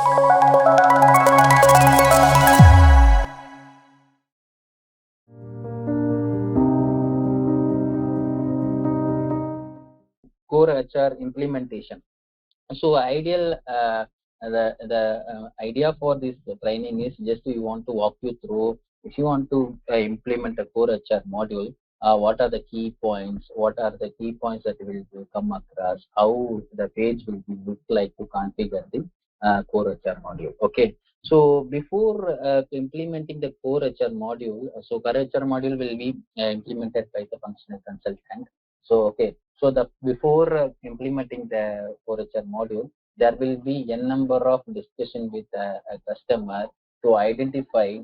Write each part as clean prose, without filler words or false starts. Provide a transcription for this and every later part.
Core HR implementation. So ideal the idea for this training is just we want to walk you through. If you want to implement a core HR module, what are the key points, what are the key points that will come across, how the page will be look like to configure the core HR module. Okay, so before implementing the core HR module, so core HR module will be implemented by the functional consultant. So okay, so the before implementing the core HR module, there will be n number of discussion with a customer to identify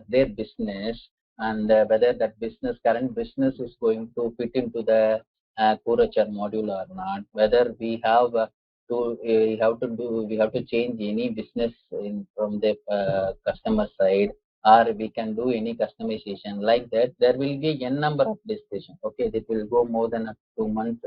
their business, and whether that business current business is going to fit into the core HR module or not, whether we have to change any business from the customer side, or we can do any customization like that. There will be n number of discussion. Okay, it will go more than 2 months,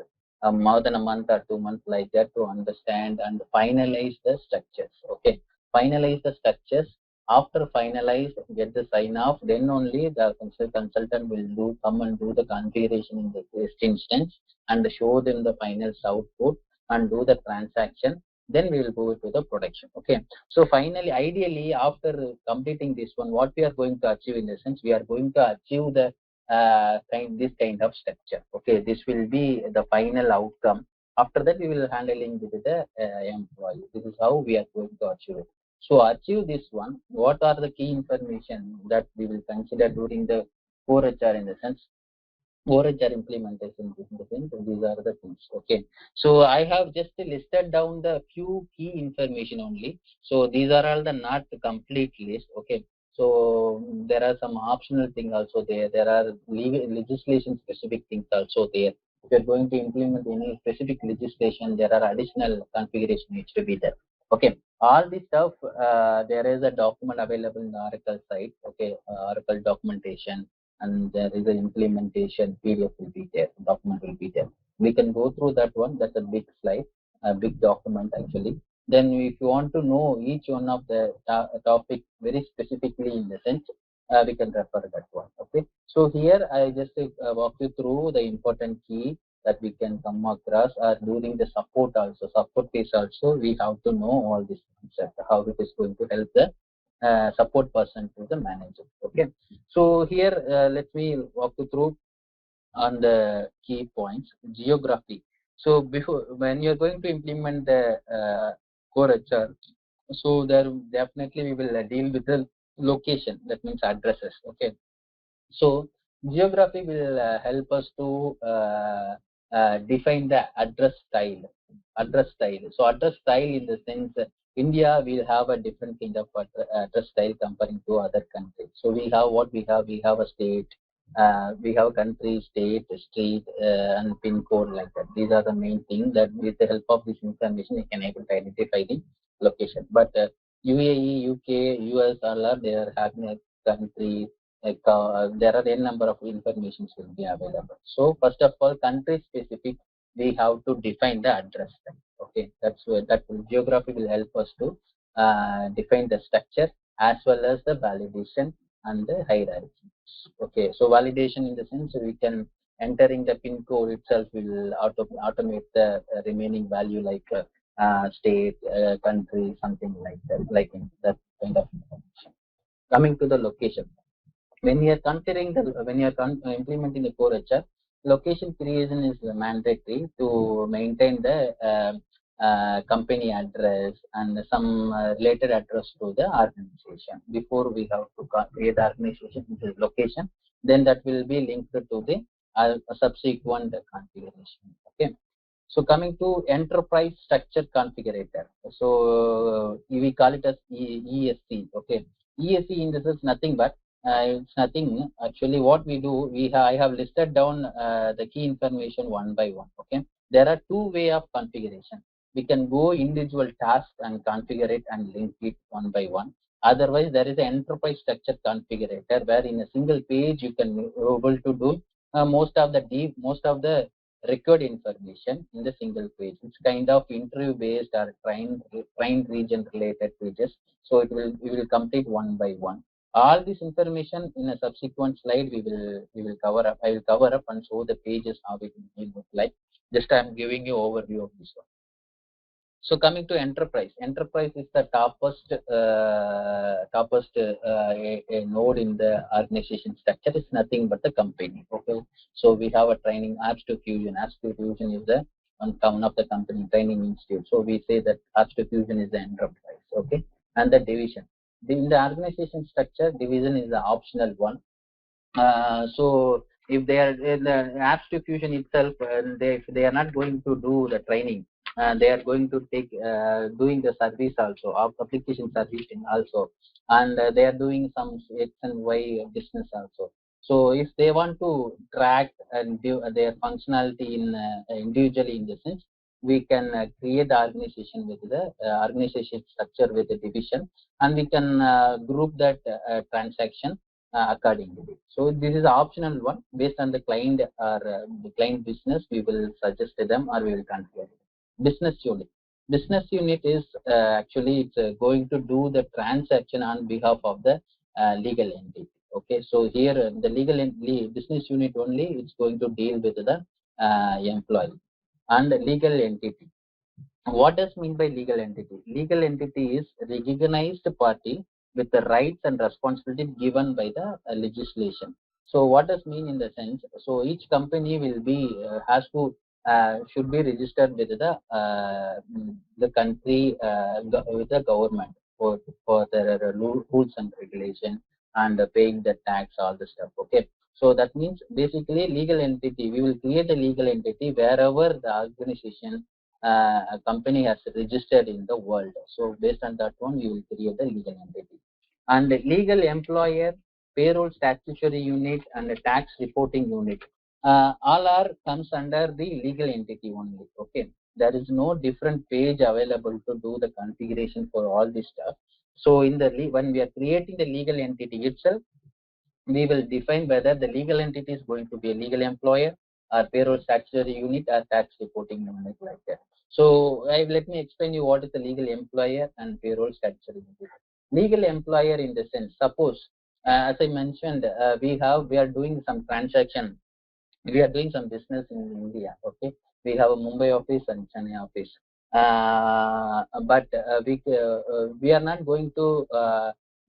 more than a month or 2 months like that, to understand and finalize the structures. Okay, finalize the structures. After finalize, get the sign off, then only the consultant will come and do the configuration in the test instance and show them the final output and do the transaction. Then we will go to the production. Okay, so finally, ideally, after completing this one, what we are going to achieve, in the sense, we are going to achieve the this kind of structure. Okay, this will be the final outcome. After that, we will handling with the employee. This is how we are going to achieve it. So achieve this one, what are the key information that we will consider during the core HR, in the sense, core HR implementation, in the sense, these are the things. Okay, so I have just listed down the few key information only. So these are all the not complete list. Okay, so there are some optional things also there. There are legislation specific things also there. If you're going to implement any specific legislation, there are additional configuration needs to be there. Okay, all this stuff, there is a document available in the Oracle site. Okay, Oracle documentation, and there is an implementation PDF will be there, document will be there. We can go through that one. That's a big slide, a big document actually. Then if you want to know each one of the topic very specifically, in the sense, we can refer that one. Okay, so here I just walk you through the important key that we can come across during the support also. Support is also, we have to know all this concept, how it is going to help the support person to the manager. Okay, so here let me walk you through on the key points. Geography. So before, when you're going to implement the core HR, so there definitely we will deal with the location, that means addresses. Okay, so geography will help us to define the address style. So address style, in the sense, India will have a different kind of address style comparing to other countries. So we have what we have. We have a state, we have country, state, street, and pin code, like that. These are the main things that with the help of this information you can able to identify the location. But UAE, UK, US, all are there having a country, like there are n number of informations will be available. So first of all, country specific, we have to define the address type. Okay, that's where geography will help us to define the structure as well as the validation and the hierarchy. Okay, so validation, in the sense, we can entering the pin code itself will automate the remaining value, like state, country, something like that, like in that kind of information. Coming to the location, when you are considering the implementing the core HR, location creation is mandatory to maintain the company address and some related address to the organization. Before we have to create the organization, which is location, then that will be linked to the subsequent configuration. Okay, so coming to enterprise structure configurator, so we call it as ESC. Okay, ESC, in this is nothing but it's nothing actually. What we do, I have listed down the key information one by one. Okay, there are two way of configuration. We can go individual task and configure it and link it one by one. Otherwise, there is an enterprise structure configurator, where in a single page you can able to do most of the required information in the single page. It's kind of interview based or trained region related pages. So we will complete one by one. All this information in a subsequent slide we will cover up. I will cover up and show the pages how it will look like. Just I am giving you overview of this one. So coming to enterprise, enterprise is the topest a node in the organization structure. It's nothing but the company. Okay, so we have a training apps to fusion. Apps to fusion is the one of the company training institute. So we say that apps to fusion is the enterprise. Okay, and the division. In the organization structure, division is the optional one. So if they are in the apps to fusion itself, if they are not going to do the training, they are going to take doing the service also, of application servicing also, and they are doing some X and Y business also. So if they want to track and do their functionality in individually in the sense, we can create the organization with the organization structure with the division, and we can group that transaction accordingly. So this is optional one based on the client or the client business. We will suggest to them or we will configure it. Business unit. Business unit is actually it's going to do the transaction on behalf of the legal entity. Okay, so here the business unit only it's going to deal with the employee and legal entity. What does mean by legal entity? Legal entity is recognized party with the rights and responsibilities given by the legislation. So what does mean in the sense? So each company will be has to should be registered with the country with the government for the rules and regulation and paying the tax, all the stuff. Okay. So that means basically legal entity. We will create a legal entity wherever the organization a company has registered in the world. So based on that one, you will create a legal entity. And the legal employer, payroll statutory unit, and the tax reporting unit, all are comes under the legal entity only. Okay, there is no different page available to do the configuration for all this stuff. So in the when we are creating the legal entity itself, we will define whether the legal entity is going to be a legal employer or payroll statutory unit or tax reporting unit like that. So let me explain you what is the legal employer and payroll statutory unit. Legal employer in the sense, suppose as I mentioned, we are doing some transaction, we are doing some business in India. Okay, we have a Mumbai office and Chennai office, but we are not going to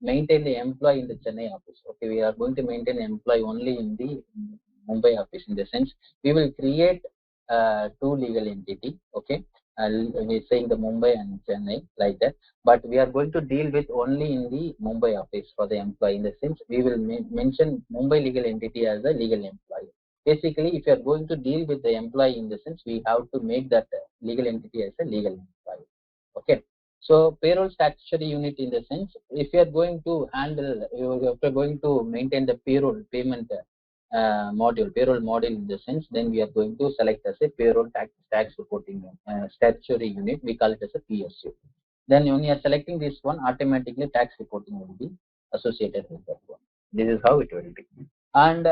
maintain the employee in the Chennai office. Okay, we are going to maintain the employee only in the Mumbai office. In the sense, we will create two legal entity. Okay, we're saying the Mumbai and Chennai like that, but we are going to deal with only in the Mumbai office for the employee. In the sense, we will mention Mumbai legal entity as a legal employee. Basically, if you are going to deal with the employee in the sense, we have to make that legal entity as a legal employee. Okay. So payroll statutory unit in the sense, if you are going to handle, if you are going to maintain the payroll payment payroll module in the sense, then we are going to select as a payroll tax reporting statutory unit. We call it as a PSU. Then when you are selecting this one, automatically tax reporting will be associated with that one. This is how it will be. And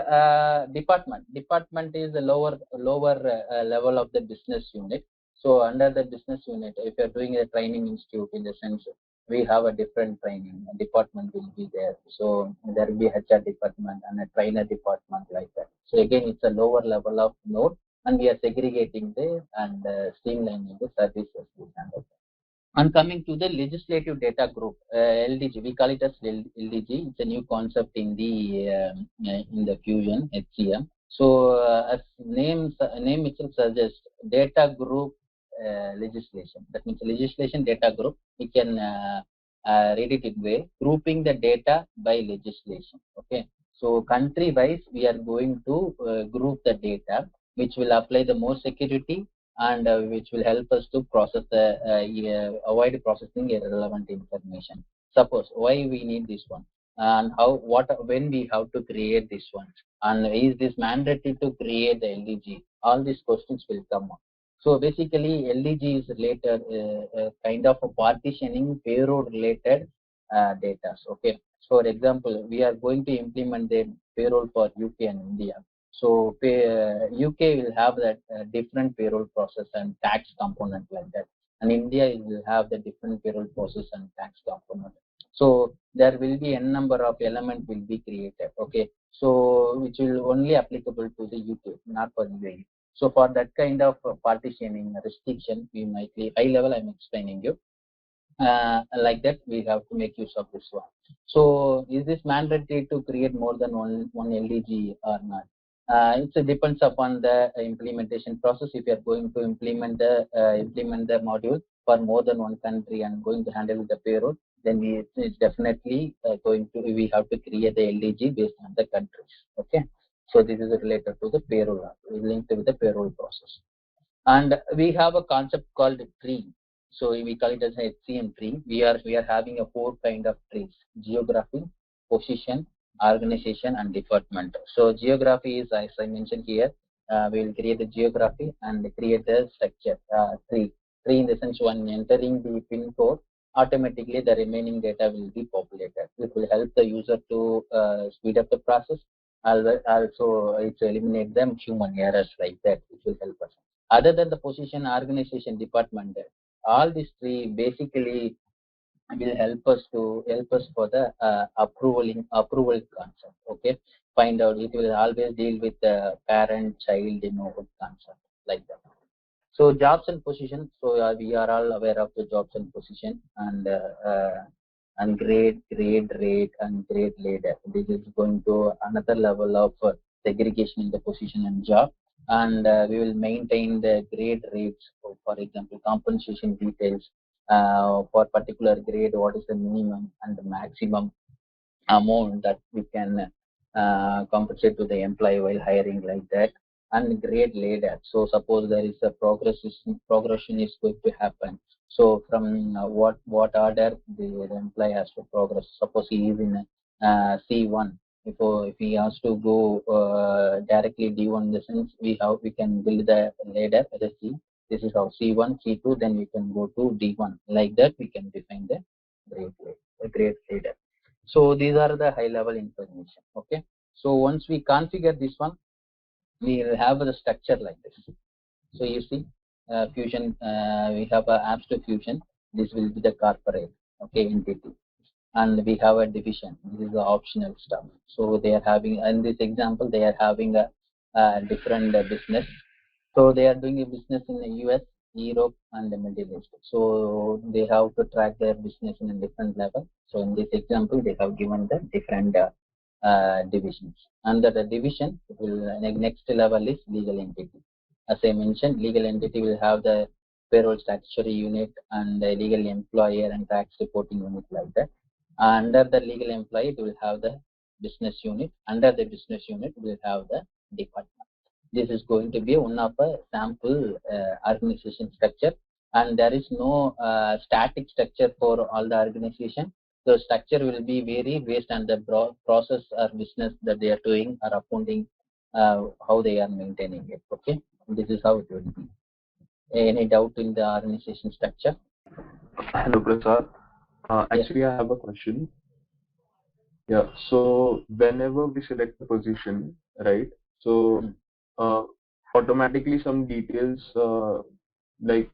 department is the lower level of the business unit. So under the business unit, if you're doing a training institute in the sense, we have a different training department will be there. So there will be HR department and a trainer department like that. So again, it's a lower level of node, and we are segregating the and streamlining the services. And coming to the legislative data group, LDG, we call it as LDG. It's a new concept in the Fusion HCM. So as name itself suggests, data group legislation. That means legislation data group. We can read it in way, grouping the data by legislation. Okay. So country wise, we are going to group the data, which will apply the more security and which will help us to process avoid processing irrelevant information. Suppose why we need this one, and when we have to create this one, and is this mandatory to create the LDG? All these questions will come up. So basically, LDG is related kind of a partitioning payroll related data. Okay. So for example, we are going to implement the payroll for UK and India. So UK will have that different payroll process and tax component like that, and India will have the different payroll process and tax component. So there will be n number of element will be created. Okay, so which will only applicable to the UK, not for UAE. So for that kind of partitioning restriction, we might be high level. I'm explaining you. Like that, we have to make use of this one. So is this mandatory to create more than one LDG or not? It depends upon the implementation process. If you are going to implement the module for more than one country and going to handle the payroll, then it's definitely going to we have to create the LDG based on the countries. Okay, so this is related to the payroll, linked with the payroll process. And we have a concept called tree. So we call it as a HCM tree. We are having a 4 kind of trees: geography, position, organization, and department. So geography is, as I mentioned here, we will create a geography and create a structure tree. Tree in the sense, when entering the pin code, automatically the remaining data will be populated. It will help the user to speed up the process. Also, it will eliminate them human errors like that. It will help us. Other than the position, organization, department, all these three basically will help us for the approval concept. Okay, find out, it will always deal with the parent child concept like that. So jobs and positions. So we are all aware of the jobs and position, and grade rate and grade ladder. This is going to another level of segregation in the position and job, and we will maintain the grade rates. For example, compensation details for particular grade. What is the minimum and the maximum amount that we can compensate to the employee while hiring, like that. And grade ladder. So suppose there is a progression is going to happen. So from what order the employee has to progress. Suppose he is in C1. If he has to go directly D1, in the sense we can build the ladder as a C. This is how C1, C2, then we can go to D1. Like that, we can define the grade ladder. So these are the high level information. Okay, so once we configure this one, we will have the structure like this. So you see, fusion, we have a apps to fusion. This will be the corporate, okay, entity, and we have a division. This is the optional stuff. So they are having, in this example, they are having a different business. So they are doing a business in the US, Europe, and the Middle East. So they have to track their business in a different level. So in this example, they have given the different divisions. Under the division, next level is legal entity. As I mentioned, legal entity will have the payroll statutory unit and the legal employer and tax reporting unit, like that. Under the legal employee, it will have the business unit. Under the business unit, we will have the department. This is going to be one of a sample organization structure, and there is no static structure for all the organization. The structure will be vary based on the process or business that they are doing or accounting, how they are maintaining it. Okay, this is how it will be. Any doubt in the organization structure? Hello, Prasad. Actually, I have a question. Yeah, so whenever we select the position, right? So uh, automatically some details they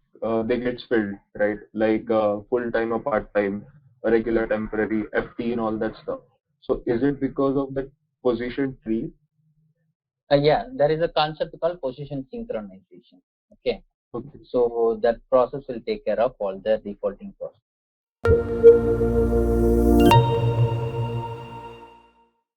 get filled, right? Like full-time or part-time, regular, temporary, FT, and all that stuff. So is it because of the position tree? Yeah, there is a concept called position synchronization. Okay, Okay. so that process will take care of all the defaulting process.